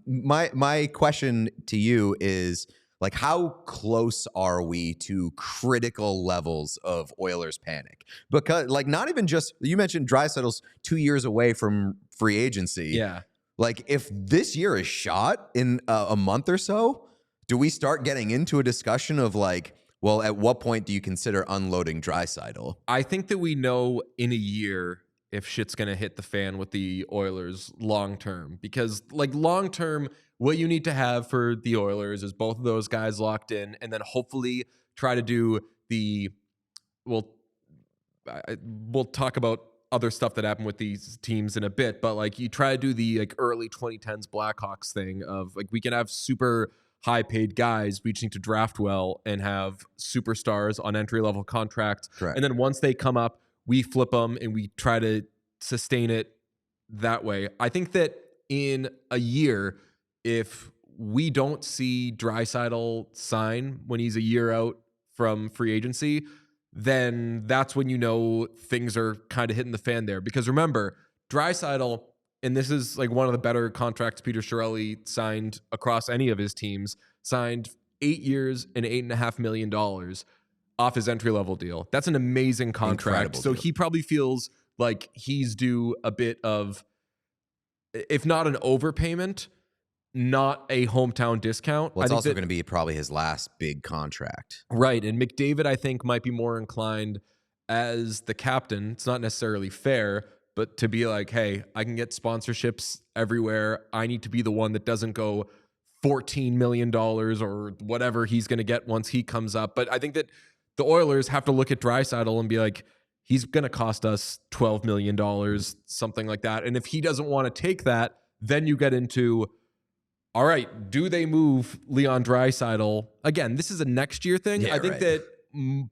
my question to you is, like, how close are we to critical levels of Oilers panic? Because, like, not even just, you mentioned Draisaitl's 2 years away from free agency. Yeah. Like, if this year is shot in a month or so, do we start getting into a discussion of, like, well, at what point do you consider unloading Draisaitl? I think that we know in a year if shit's going to hit the fan with the Oilers long term. Because, like, long term, what you need to have for the Oilers is both of those guys locked in, and then hopefully try to do the, we'll talk about other stuff that happened with these teams in a bit, but, like, you try to do the, like, early 2010s Blackhawks thing of, like, we can have super high paid guys, we just need to draft well and have superstars on entry level contracts. Correct. And then once they come up, we flip them and we try to sustain it that way. I think that in a year, if we don't see Draisaitl sign when he's a year out from free agency, then that's when you know things are kind of hitting the fan there. Because remember, Draisaitl, and this is like one of the better contracts Peter Chiarelli signed across any of his teams, signed 8 years and $8.5 million off his entry-level deal. That's an amazing contract. Incredible So deal. he probably feels like he's due a bit of, if not an overpayment, not a hometown discount. Well, it's also going to be probably his last big contract. Right. And McDavid, I think, might be more inclined as the captain. It's not necessarily fair, but to be like, hey, I can get sponsorships everywhere. I need to be the one that doesn't go $14 million or whatever he's going to get once he comes up. But I think that the Oilers have to look at Draisaitl and be like, he's going to cost us $12 million, something like that. And if he doesn't want to take that, then you get into, all right, do they move Leon Draisaitl? Again, this is a next year thing. Yeah, I think right. that,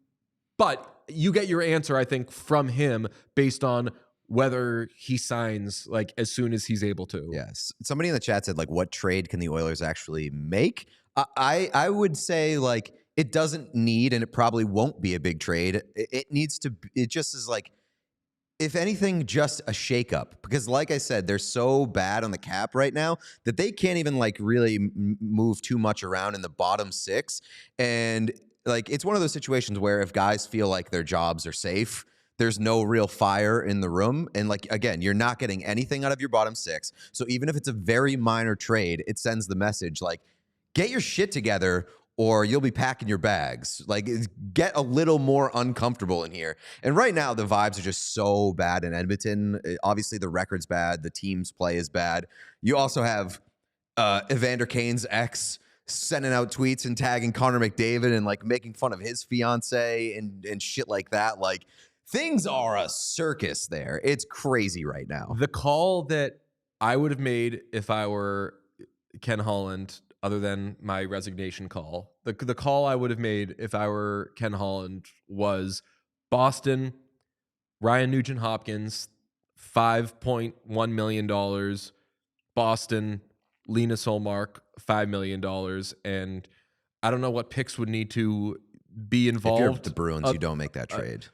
but you get your answer, I think, from him based on whether he signs like as soon as he's able to. Yes. Somebody in the chat said, like, what trade can the Oilers actually make? I would say, like, it doesn't need, and it probably won't be a big trade. It needs to, it just is like, if anything, just a shakeup. Because like I said, they're so bad on the cap right now that they can't even, like, really move too much around in the bottom six. And, like, it's one of those situations where if guys feel like their jobs are safe, there's no real fire in the room. And, like, again, you're not getting anything out of your bottom six. So even if it's a very minor trade, it sends the message, like, get your shit together or you'll be packing your bags. Like, get a little more uncomfortable in here. And right now, the vibes are just so bad in Edmonton. Obviously, the record's bad. The team's play is bad. You also have Evander Kane's ex sending out tweets and tagging Connor McDavid and, like, making fun of his fiance and shit like that. Like, things are a circus there. It's crazy right now. The call that I would have made if I were Ken Holland, other than my resignation call, the call I would have made if I were Ken Holland was Boston, Ryan Nugent-Hopkins, $5.1 million, Boston, Linus Ullmark, $5 million. And I don't know what picks would need to be involved. If you're the Bruins, you don't make that trade.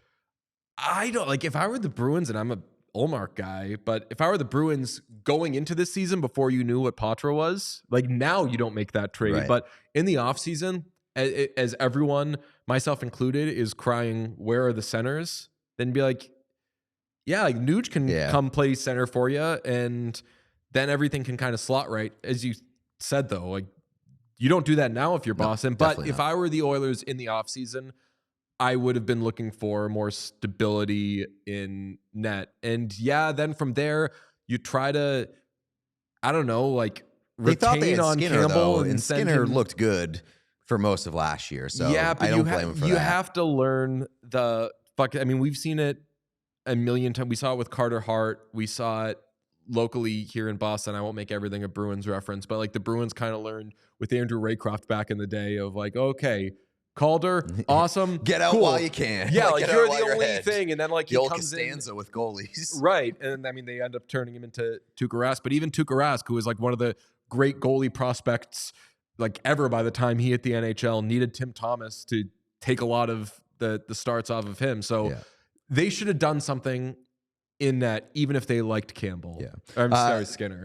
I don't, like, if I were the Bruins, and I'm a Ullmark guy, but if I were the Bruins going into this season before you knew what Patra was, like, now you don't make that trade. Right. But in the offseason, as everyone, myself included, is crying, where are the centers? Then be like, yeah, like, Nuge can come play center for you, and then everything can kind of slot right. As you said, though, like, you don't do that now if you're Boston. But if I were the Oilers in the offseason, I would have been looking for more stability in net. And yeah, then from there, you try to, I don't know, like, retain on Skinner, Campbell. though, and Skinner looked good for most of last year. So yeah, but I don't blame him for that. You have to learn the fuck. I mean, we've seen it a million times. We saw it with Carter Hart. We saw it locally here in Boston. I won't make everything a Bruins reference, but, like, the Bruins kind of learned with Andrew Raycroft back in the day of, like, okay, Calder, awesome. Get out while you can. Yeah, like, you're the only thing. And then, like, the he old comes Costanza in. with goalies. Right. And I mean, they end up turning him into Tuukka Rask. But even Tuukka Rask, who was, like, one of the great goalie prospects, like, ever by the time he hit the NHL, needed Tim Thomas to take a lot of the starts off of him. So they should have done something in that, even if they liked Campbell. Yeah. I'm sorry, Skinner.